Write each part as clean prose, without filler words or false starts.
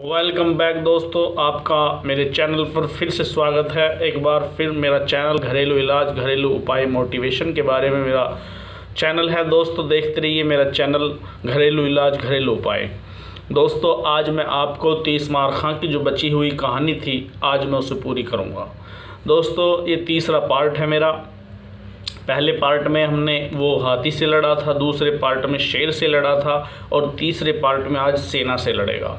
Welcome back दोस्तों, आपका मेरे चैनल पर फिर से स्वागत है। एक बार फिर मेरा चैनल घरेलू इलाज घरेलू उपाय मोटिवेशन के बारे में मेरा चैनल है। दोस्तों देखते रहिए मेरा चैनल घरेलू इलाज घरेलू उपाय। दोस्तों आज मैं आपको 30 मार खां की जो बची हुई कहानी थी आज मैं उसे पूरी करूँगा। दोस्तों ये तीसरा पार्ट है मेरा। पहले पार्ट में हमने वो हाथी से लड़ा था, दूसरे पार्ट में शेर से लड़ा था और तीसरे पार्ट में आज सेना से लड़ेगा।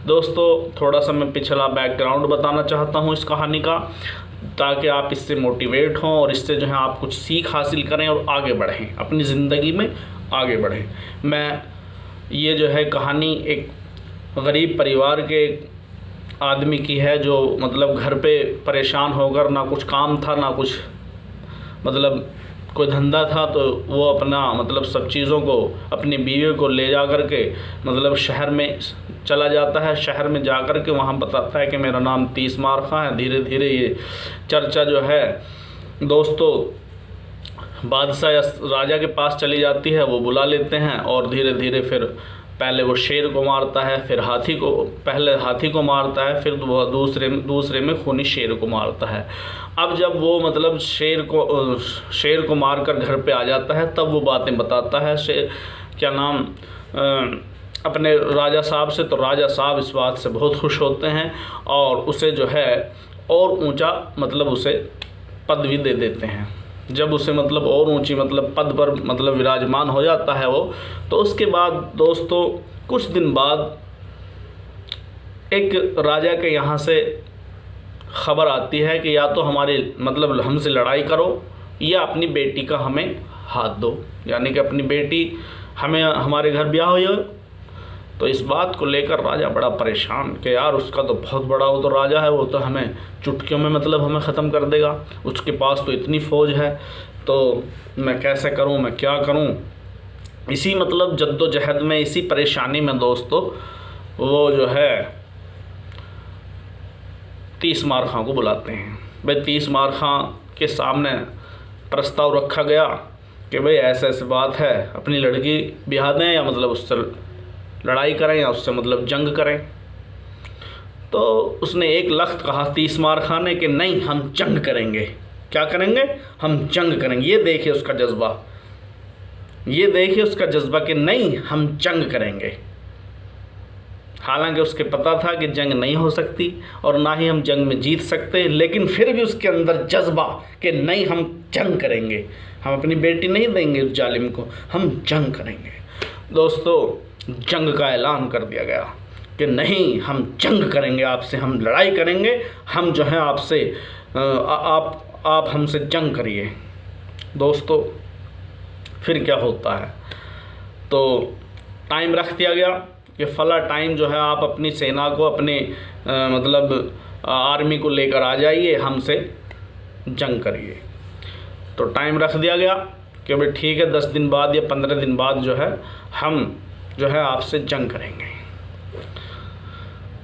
दोस्तों थोड़ा सा मैं पिछला बैकग्राउंड बताना चाहता हूँ इस कहानी का, ताकि आप इससे मोटिवेट हों और इससे जो है आप कुछ सीख हासिल करें और आगे बढ़ें, अपनी ज़िंदगी में आगे बढ़ें। मैं ये जो है कहानी एक गरीब परिवार के आदमी की है, जो मतलब घर पे परेशान होकर, ना कुछ काम था ना कुछ मतलब कोई धंधा था, तो वो अपना मतलब सब चीज़ों को अपनी बीवी को ले जा कर के मतलब शहर में चला जाता है। शहर में जा कर के वहाँ बताता है कि मेरा नाम 30 मार खां है। धीरे धीरे ये चर्चा जो है दोस्तों बादशाह या राजा के पास चली जाती है। वो बुला लेते हैं और धीरे धीरे फिर पहले वो शेर को मारता है, फिर पहले हाथी को मारता है, फिर वो दूसरे में खूनी शेर को मारता है। अब जब वो मतलब शेर को मारकर घर पे आ जाता है तब वो बातें बताता है शेर क्या नाम अपने राजा साहब से। तो राजा साहब इस बात से बहुत खुश होते हैं और उसे जो है और ऊंचा मतलब उसे पदवी दे देते हैं। जब उसे मतलब और ऊंची मतलब पद पर मतलब विराजमान हो जाता है वो, तो उसके बाद दोस्तों कुछ दिन बाद एक राजा के यहाँ से खबर आती है कि या तो हमारे मतलब हमसे लड़ाई करो या अपनी बेटी का हमें हाथ दो, यानी कि अपनी बेटी हमें हमारे घर ब्याह हो जाए। तो इस बात को लेकर राजा बड़ा परेशान कि यार उसका तो बहुत बड़ा वो तो राजा है, वो तो हमें चुटकियों में मतलब हमें ख़त्म कर देगा, उसके पास तो इतनी फ़ौज है, तो मैं कैसे करूं, मैं क्या करूं। इसी मतलब जद्दोजहद में, इसी परेशानी में दोस्तों वो जो है 30 मार खां को बुलाते हैं। भाई 30 मार खां के सामने प्रस्ताव रखा गया कि भाई ऐसे ऐसे बात है, अपनी लड़की ब्याह दें या मतलब उससे लड़ाई करें या उससे मतलब जंग करें। तो उसने एक लख्त कहा 30 मार खां ने कि नहीं, हम जंग करेंगे। क्या करेंगे? हम जंग करेंगे। ये देखिए उसका जज्बा, ये देखिए उसका जज्बा कि नहीं हम जंग करेंगे। हालांकि उसके पता था कि जंग नहीं हो सकती और ना ही हम जंग में जीत सकते, लेकिन फिर भी उसके अंदर जज्बा कि नहीं हम जंग करेंगे, हम अपनी बेटी नहीं देंगे उस जालिम को, हम जंग करेंगे। दोस्तों जंग का ऐलान कर दिया गया कि नहीं हम जंग करेंगे, आपसे हम लड़ाई करेंगे, हम जो है आपसे आप हमसे जंग करिए। दोस्तों फिर क्या होता है, तो टाइम रख दिया गया कि फला टाइम जो है आप अपनी सेना को अपने मतलब आर्मी को लेकर आ जाइए, हमसे जंग करिए। तो टाइम रख दिया गया कि भाई ठीक है 10 दिन बाद या 15 दिन बाद जो है हम जो है आपसे जंग करेंगे।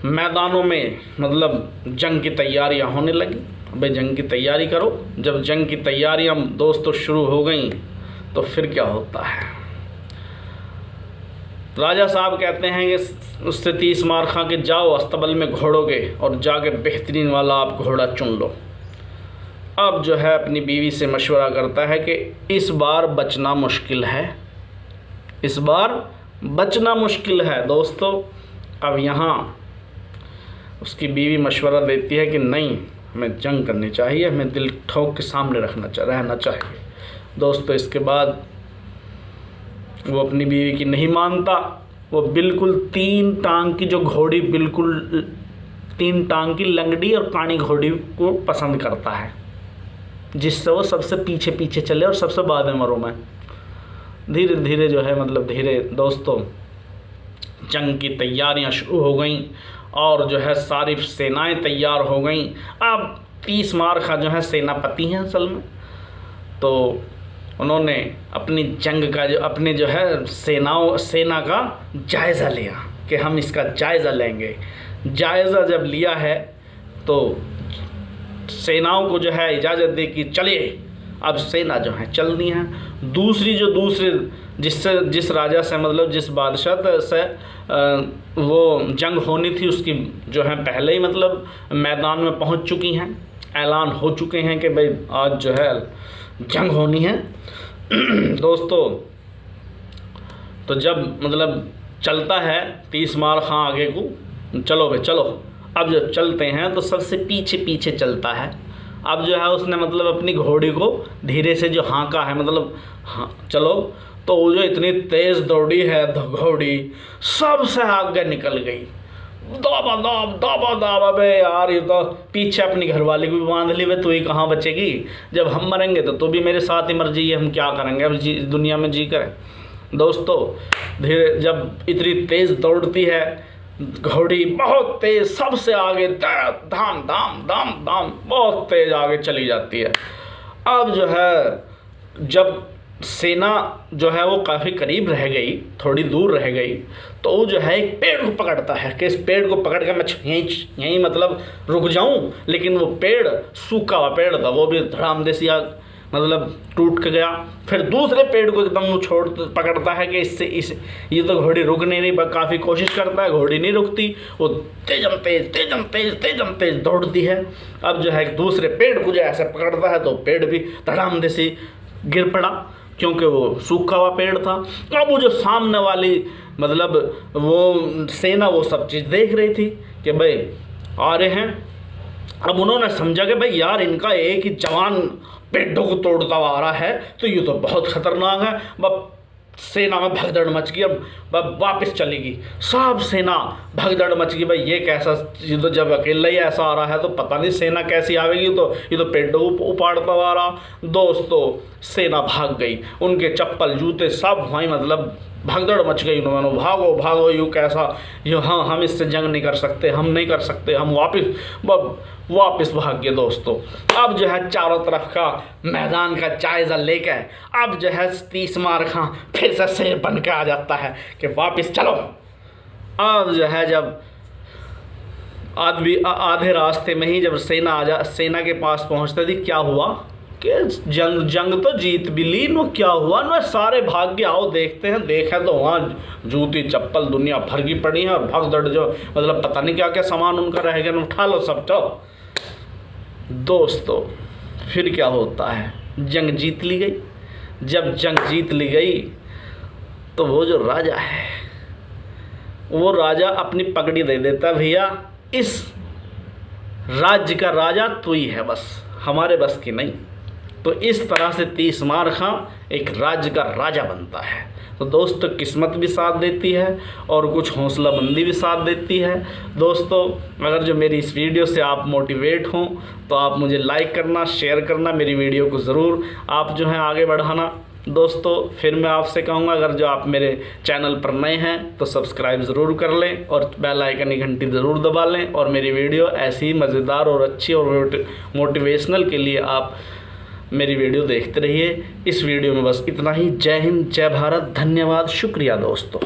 मैदानों में मतलब जंग की तैयारियां होने लगी। भाई जंग की तैयारी करो। जब जंग की तैयारियां दोस्तों शुरू हो गई तो फिर क्या होता है, राजा साहब कहते हैं कि उससे 30 मार खां के जाओ अस्तबल में घोड़ों के और जाके बेहतरीन वाला आप घोड़ा चुन लो। अब जो है अपनी बीवी से मशवरा करता है कि इस बार बचना मुश्किल है, इस बार बचना मुश्किल है। दोस्तों अब यहाँ उसकी बीवी मशवरा देती है कि नहीं हमें जंग करनी चाहिए, हमें दिल ठोक के सामने रहना चाहिए। दोस्तों इसके बाद वो अपनी बीवी की नहीं मानता। वो बिल्कुल 3 टांग की जो घोड़ी, बिल्कुल 3 टांग की लंगड़ी और कानी घोड़ी को पसंद करता है, जिससे वो सबसे पीछे पीछे चले और सबसे बाद में मरो मैं। धीरे धीरे जो है मतलब धीरे दोस्तों जंग की तैयारियां शुरू हो गई और जो है सारी सेनाएं तैयार हो गई। अब 30 मार खां जो है सेनापति हैं असल में, तो उन्होंने अपनी जंग का अपने जो है सेना का जायज़ा लिया कि हम इसका जायज़ा लेंगे। जायज़ा जब लिया है तो सेनाओं को जो है इजाज़त दे कि चलिए अब सेना जो है चलनी है। दूसरे जिस राजा से मतलब जिस बादशाह से वो जंग होनी थी उसकी जो है पहले ही मतलब मैदान में पहुंच चुकी हैं, ऐलान हो चुके हैं कि भाई आज जो है जंग होनी है। दोस्तों तो जब मतलब चलता है तीसमार खां आगे को, चलो भाई चलो, अब जब चलते हैं तो सबसे पीछे पीछे चलता है। अब जो है उसने मतलब अपनी घोड़ी को धीरे से जो हाँका है, मतलब हाँ चलो, तो वो जो इतनी तेज़ दौड़ी है घोड़ी सबसे आगे निकल गई, दाबा दाब दाबा दाब। अबे यार ये तो पीछे अपनी घरवाली को भी बांध ली, वे तू ही कहाँ बचेगी, जब हम मरेंगे तो तू भी मेरे साथ ही मर जाइए, हम क्या करेंगे अब जी दुनिया में जी कर। दोस्तों धीरे जब इतनी तेज़ दौड़ती है घोड़ी, बहुत तेज़ सबसे आगे धाम धाम धाम धाम बहुत तेज़ आगे चली जाती है। अब जो है जब सेना जो है वो काफ़ी करीब रह गई, थोड़ी दूर रह गई, तो वो जो है एक पेड़ को पकड़ता है कि इस पेड़ को पकड़ कर मैं यहीं मतलब रुक जाऊं, लेकिन वो पेड़ सूखा हुआ पेड़ था, वो भी धड़ाम देसी आग मतलब टूट के गया। फिर दूसरे पेड़ को एकदम वो पकड़ता है कि ये तो घोड़ी रुक नहीं रही, काफ़ी कोशिश करता है, घोड़ी नहीं रुकती, वो तेजम तेज दौड़ती है। अब जो है दूसरे पेड़ को जो ऐसे पकड़ता है तो पेड़ भी धड़ाम देसी गिर पड़ा, क्योंकि वो सूखा हुआ पेड़ था। अब वो जो सामने वाली मतलब वो सेना वो सब चीज़ देख रही थी कि भाई आ रहे हैं। अब उन्होंने समझा कि भाई यार इनका एक ही जवान पेड़ों को तोड़ता हुआ आ रहा है, तो ये तो बहुत खतरनाक है। बस सेना में भगदड़ मच गई, अब वापस चलेगी, सब सेना भगदड़ मच गई। भाई ये कैसा, ये तो जब अकेला ही ऐसा आ रहा है तो पता नहीं सेना कैसी आवेगी, तो ये तो पेड़ों को उपाड़ता हुआ आ रहा। दोस्तों सेना भाग गई, उनके चप्पल जूते सब वहीं मतलब भगदड़ मच गई, उन्होंने भागो भागो, यूँ कैसा, यूँ हाँ हम इससे जंग नहीं कर सकते, हम नहीं कर सकते, हम वापस भाग गए। दोस्तों अब जो है चारों तरफ का मैदान का जायज़ा लेकर अब जो है तीसमार खां फिर से शेर बन के आ जाता है कि वापस चलो। अब जो है जब आधे रास्ते में ही जब सेना के पास पहुंचते थी, क्या हुआ कि जंग तो जीत भी ली, नो क्या हुआ ना, सारे भाग के आओ देखते हैं। देखें तो वहाँ जूती चप्पल दुनिया भर की पड़ी है और भगदड़ जो मतलब पता नहीं क्या क्या सामान उनका रह गया, उठा लो सब चलो। दोस्तों फिर क्या होता है, जंग जीत ली गई। जब जंग जीत ली गई तो वो जो राजा है वो राजा अपनी पगड़ी दे देता है, भैया इस राज्य का राजा तू ही है, बस हमारे बस की नहीं। तो इस तरह से तीसमार खां एक राज्य का राजा बनता है। तो दोस्तों किस्मत भी साथ देती है और कुछ हौसलाबंदी भी साथ देती है। दोस्तों अगर जो मेरी इस वीडियो से आप मोटिवेट हों तो आप मुझे लाइक करना, शेयर करना, मेरी वीडियो को ज़रूर आप जो है आगे बढ़ाना। दोस्तों फिर मैं आपसे कहूँगा अगर जो आप मेरे चैनल पर नए हैं तो सब्सक्राइब ज़रूर कर लें और बेल आइकन की घंटी ज़रूर दबा लें, और मेरी वीडियो ऐसी ही मज़ेदार और अच्छी और मोटिवेशनल के लिए आप मेरी वीडियो देखते रहिए। इस वीडियो में बस इतना ही। जय हिंद, जय भारत, धन्यवाद, शुक्रिया दोस्तों।